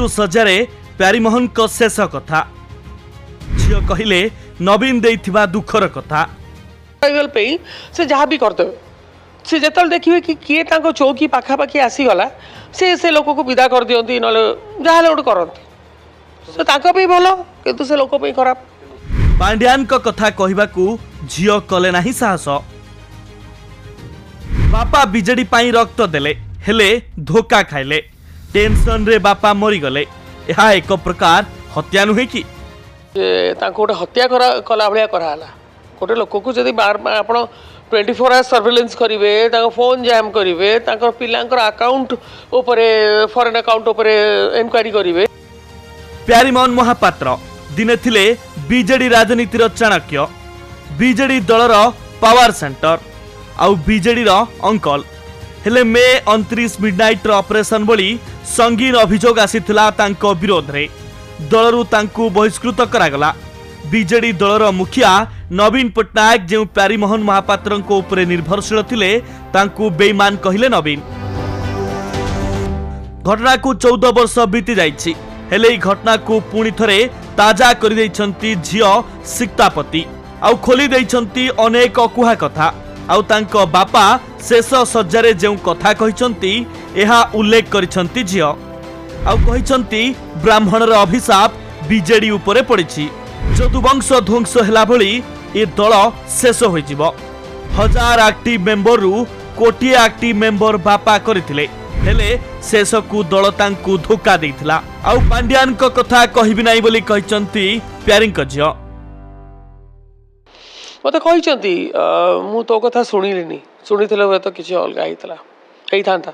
सजारे प्यारीमोहन को शेष कथा झील कहले नवीन देइथिबा दुखर कथा से जहाँ भी करदे से जो देखिए कि किए चौकी पाखापाखि आसीगला से लोक को विदा कर दियंती ना जहाँ गोटे करती से भल किंतु से लोक खराब। पांड्यान को कथा कहबाकू झील कले नाही साहस। बापा बीजेडी पाई रक्त देले हेले धोखा खाइले टेंशन रे बापा मरी गले यह एक प्रकार हत्या नुहे कि गोटे हत्या कला भाया कराला गोटे लोक को जब बार बार आप 24 आवर्स सर्वेलेंस करेंगे फोन जैम करेंगे पिलांकर अकाउंट उपरे फॉरेन अकाउंट उपरे एनक्वारी करेंगे। प्यारीमोहन महापात्र दिने थिले बीजेडी राजनीतिर चाणक्य बीजेडी दलर पावर सेंटर आउ बीजेडी अंकल हेले मे 29 मिडनाइट ऑपरेशन बोली संगीन अभियोग आसीथिला तांको विरोध रे दलरू तांकू बहिष्कृत करागला। बीजेडी दलर मुखिया नवीन पट्टनायक जो प्यारीमोहन महापात्र उपरे निर्भरशील थिले तांकू बेईमान कहिले नवीन। घटना को 14 वर्ष बीती जाइछि हेले ई घटना को पुणी थरे ताजा करि दैछंती झियो सिक्तापति आउ खोली दैछंती अनेक अकुहा कथा आउ तांको बापा शेष सज्जारे जो कथा कहिछंती एहा उल्लेख करिछंती झियो आउ कहिछंती ब्राह्मणर अभिशाप बीजेडी उपरे पड़िछि जदुवंश ध्वंस हेला भली ए दल शेष होई जिवो। 1000 एक्टिव मेंबर रु कोटी एक्टिव मेंबर बापा करथिले हेले शेष को दल तांकू धोखा देइथिला आउ पांड्यान को कथा कहिबि नाही बोली कहिछंती प्यारींक झियो मत कहते मु तो कथा शुणिली शुणी हुए तो किसी अलग होता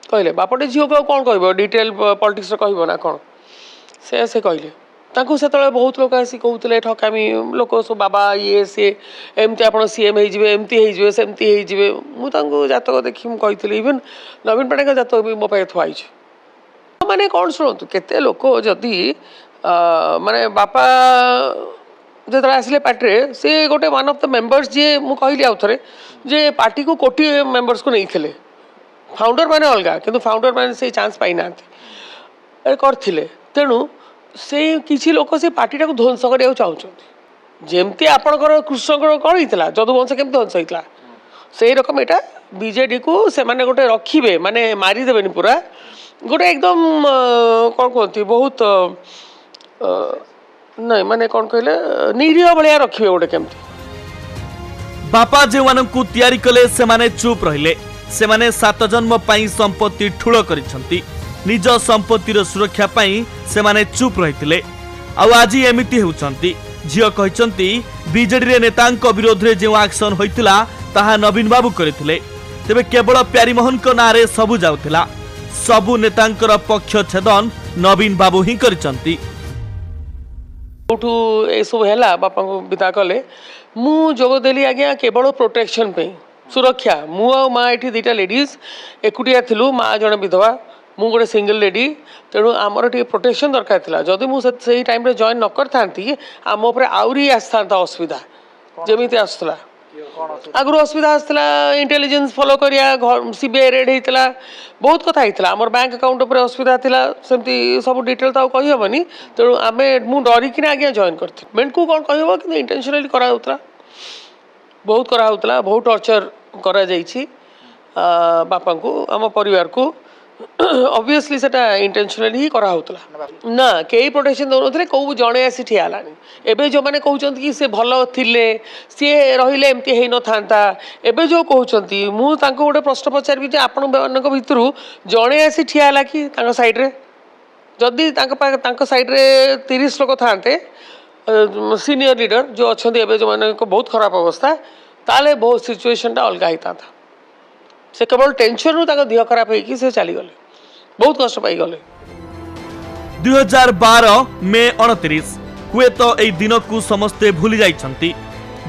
कहले बापटे झील को कौन कह डिटेल पॉलिटिक्स कह ना कौन से कहले से बहुत लोग आसी कहते ठकामी लोक सब बाबा ये सी एमती आप सीएम होमती सेमती मुझे जातक देखी मुझे इवेन नवीन पट्टनायक जातक भी मो पाखे थुआई मैंने कौन शुणु केते लोक जदि माने बापा जो आसिले पार्टी सी गोटे वन ऑफ द मेंबर्स जी मु कहली आउ थे जे पार्टी को कोटी मेंबर्स को नहीं थे फाउंडर माने अलग किंतु फाउंडर माने से चांस पाई ना करथिले तेणु से किसी लोक से पार्टी को ध्वंस करने चाहते जमती आपणकर कृष्ण कौन होता जदुवंश केमती ध्वंस होता से रकम यहाँ बीजेडी को से माने गोटे रखिए माने मारिदेवे पूरा गोटे एकदम कौन कहती बहुत नहीं माने कौन कहले निरीह भाया रखिए गोटे केमती बापा जो मानकू तैयारी कले से माने चुप रहिले से माने 7 जन्म पाई संपत्ति ठूल करिसंती निज संपत्तिर सुरक्षा पाई से माने चुप रहिथिले आउ आज एमिति हेउचंती झियो कहिसंती बीजेडी रे नेतांक विरोध रे जो एक्शन होइतिला ताहा नवीन बाबू करथिले तेबे केवल प्यारीमोहन को नारे सबु जाउथिला सबु नेतांकर पक्ष छेदन नवीन बाबू ही करिसंती उठू ए सब हैला बापा को विदा कले मु जोगदेली आज्ञा केवल प्रोटेक्शन पे सुरक्षा मु आ माँ ये दुटा लेडीज एकुटिया थिलु माँ जड़े विधवा मु गोटे सिंगल लेडी तेणु आमर टे प्रोटेक्शन दरकार था जदि मुझे टाइम रे जॉइन न करथांती आम उपर आउरी आसता असुविधा जमीती आसला आगु असुविधा आसला इंटेलिजेंस फॉलो करिया सीबीआई रेड होता बहुत कथा होता आम बैंक अकाउंट उपर असुविधा था सेमती सब डिटेल तो कही हेनी तेणु आम मु डरिकी आज्ञा जॉइन करती मेन को कौन कह कि इंटेनशनली कराला बहुत कराला बहुत टर्चर करा बापा को आम परिवार को ऑब्वियसली सेटा इंटेंशनली ही करा होतला ना कई प्रोटेक्शन दो नथले को जणे आसी ठिया लानी एबे जो माने कहउचंती कि से भलो थिले से रहिले एमती हेइ न थांता एबे जो कहउचंती मु तांको गोटे प्रश्न पचारबी जे आपण मानक भितरु जणे आसी ठिया होला कि तांको साइड रे जदी तांको साइड रे 30 लोक थांते सीनियर लीडर जो अछंती एबे जो माने को बहुत खराब अवस्था ताले बहुत सिचुएशन टा अलगा हिता था से केवल टेंशन रु ताको देह खराब होई कि से चली गले बहुत कष्ट पाई गले। 2012 मे 29 हुए तो एई दिन को समस्ते भूली जाइछंती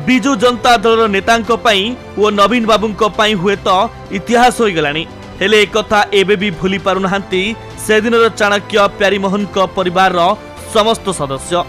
बिजू जनता दल नेतांको पई ओ नवीन बाबूंको पई हुए तो इतिहास होई गलानी हेले एक कथा एबे भी भूली पारु नाहंती से दिनर चाणक्य प्यारीमोहन को परिवार रो समस्त सदस्य।